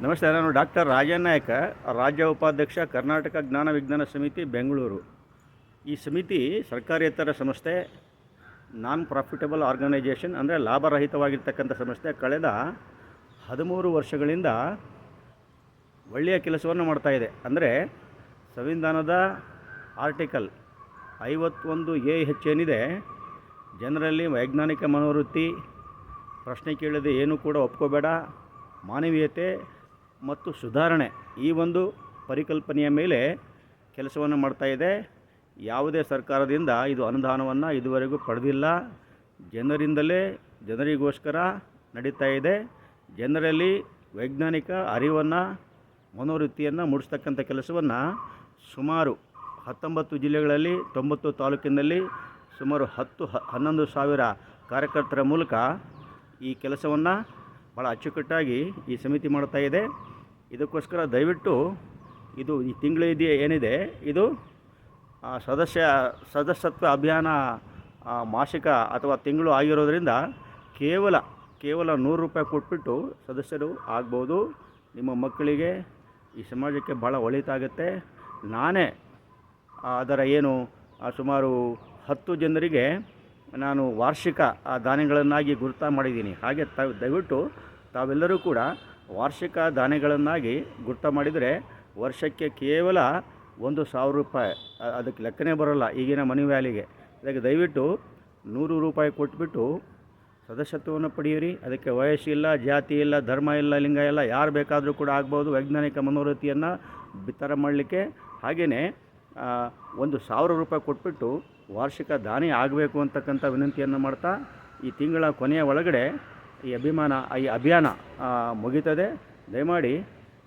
ನಮಸ್ತೆ. ನಾನು ಡಾಕ್ಟರ್ ರಾಜನ್ ನಾಯಕ, ರಾಜ್ಯ ಉಪಾಧ್ಯಕ್ಷ, ಕರ್ನಾಟಕ ಜ್ಞಾನ ವಿಜ್ಞಾನ ಸಮಿತಿ, ಬೆಂಗಳೂರು. ಈ ಸಮಿತಿ ಸರ್ಕಾರೇತರ ಸಂಸ್ಥೆ, ನಾನ್ ಪ್ರಾಫಿಟಬಲ್ ಆರ್ಗನೈಜೇಷನ್, ಅಂದರೆ ಲಾಭರಹಿತವಾಗಿರ್ತಕ್ಕಂಥ ಸಂಸ್ಥೆ. ಕಳೆದ 13 ವರ್ಷಗಳಿಂದ ಒಳ್ಳೆಯ ಕೆಲಸವನ್ನು ಮಾಡ್ತಾಯಿದೆ. ಅಂದರೆ ಸಂವಿಧಾನದ ಆರ್ಟಿಕಲ್ 51A ಏನಿದೆ, ಜನರಲ್ಲಿ ವೈಜ್ಞಾನಿಕ ಮನೋವೃತ್ತಿ, ಪ್ರಶ್ನೆ ಕೇಳದೆ ಏನೂ ಕೂಡ ಒಪ್ಕೋಬೇಡ, ಮಾನವೀಯತೆ ಮತ್ತು ಸುಧಾರಣೆ, ಈ ಒಂದು ಪರಿಕಲ್ಪನೆಯ ಮೇಲೆ ಕೆಲಸವನ್ನು ಮಾಡ್ತಾಯಿದೆ. ಯಾವುದೇ ಸರ್ಕಾರದಿಂದ ಇದು ಅನುದಾನವನ್ನು ಇದುವರೆಗೂ ಪಡೆದಿಲ್ಲ. ಜನರಿಂದಲೇ ಜನರಿಗೋಸ್ಕರ ನಡೀತಾ ಇದೆ. ಜನರಲ್ಲಿ ವೈಜ್ಞಾನಿಕ ಅರಿವನ್ನು, ಮನೋವೃತ್ತಿಯನ್ನು ಮೂಡಿಸ್ತಕ್ಕಂಥ ಕೆಲಸವನ್ನು ಸುಮಾರು 19 ಜಿಲ್ಲೆಗಳಲ್ಲಿ, 90 ತಾಲೂಕಿನಲ್ಲಿ ಸುಮಾರು 10-11 ಸಾವಿರ ಕಾರ್ಯಕರ್ತರ ಮೂಲಕ ಈ ಕೆಲಸವನ್ನು ಭಾಳ ಅಚ್ಚುಕಟ್ಟಾಗಿ ಈ ಸಮಿತಿ ಮಾಡ್ತಾಯಿದೆ. ಇದಕ್ಕೋಸ್ಕರ ದಯವಿಟ್ಟು ಇದು ಈ ತಿಂಗಳು ಏನಿದೆ, ಇದು ಸದಸ್ಯತ್ವ ಅಭಿಯಾನ ಮಾಸಿಕ ಅಥವಾ ತಿಂಗಳು ಆಗಿರೋದರಿಂದ ಕೇವಲ ₹100 ಕೊಟ್ಬಿಟ್ಟು ಸದಸ್ಯರು ಆಗ್ಬೋದು. ನಿಮ್ಮ ಮಕ್ಕಳಿಗೆ, ಈ ಸಮಾಜಕ್ಕೆ ಭಾಳ ಒಳಿತಾಗುತ್ತೆ. ನಾನೇ ಅದರ ಸುಮಾರು 10 ಜನರಿಗೆ ನಾನು ವಾರ್ಷಿಕ ದಾನಿಗಳನ್ನಾಗಿ ಗುರುತು ಮಾಡಿದ್ದೀನಿ. ಹಾಗೆ ದಯವಿಟ್ಟು ತಾವೆಲ್ಲರೂ ಕೂಡ ವಾರ್ಷಿಕ ದಾನಿಗಳನ್ನಾಗಿ ಗುರುತು ಮಾಡಿದರೆ ವರ್ಷಕ್ಕೆ ಕೇವಲ ₹1,000, ಅದಕ್ಕೆ ಲೆಕ್ಕನೇ ಬರೋಲ್ಲ ಈಗಿನ ಮನಿ ವ್ಯಾಲಿಗೆ. ಅದಕ್ಕೆ ದಯವಿಟ್ಟು ₹100 ಕೊಟ್ಬಿಟ್ಟು ಸದಸ್ಯತ್ವವನ್ನು ಪಡೆಯಿರಿ. ಅದಕ್ಕೆ ವಯಸ್ಸಿಲ್ಲ, ಜಾತಿ ಇಲ್ಲ, ಧರ್ಮ ಇಲ್ಲ, ಲಿಂಗ ಇಲ್ಲ, ಯಾರು ಬೇಕಾದರೂ ಕೂಡ ಆಗ್ಬೋದು ವೈಜ್ಞಾನಿಕ ಮನೋವೃತ್ತಿಯನ್ನು ಬಿತ್ತರ ಮಾಡಲಿಕ್ಕೆ. ಹಾಗೆಯೇ ₹1,000 ಕೊಟ್ಬಿಟ್ಟು ವಾರ್ಷಿಕ ದಾನಿ ಆಗಬೇಕು ಅಂತಕ್ಕಂಥ ವಿನಂತಿಯನ್ನು ಮಾಡ್ತಾ, ಈ ತಿಂಗಳ ಕೊನೆಯ ಒಳಗಡೆ ಈ ಅಭಿಯಾನ ಮುಗೀತದೆ. ದಯಮಾಡಿ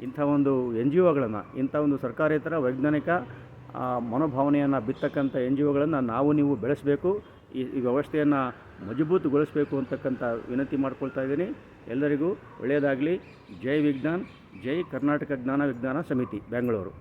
ಇಂಥ ಒಂದು NGOಗಳನ್ನು, ಇಂಥ ಒಂದು ಸರ್ಕಾರೇತರ ವೈಜ್ಞಾನಿಕ ಮನೋಭಾವನೆಯನ್ನು ಬಿತ್ತಕ್ಕಂಥ NGOಗಳನ್ನು ನೀವು ಬೆಳೆಸಬೇಕು. ಈ ವ್ಯವಸ್ಥೆಯನ್ನು ಮಜಬೂತುಗೊಳಿಸಬೇಕು ಅಂತಕ್ಕಂಥ ವಿನಂತಿ ಮಾಡ್ಕೊಳ್ತಾ ಇದ್ದೀನಿ. ಎಲ್ಲರಿಗೂ ಒಳ್ಳೆಯದಾಗಲಿ. ಜೈ ವಿಜ್ಞಾನ್, ಜೈ ಕರ್ನಾಟಕ ಜ್ಞಾನ ವಿಜ್ಞಾನ ಸಮಿತಿ, ಬೆಂಗಳೂರು.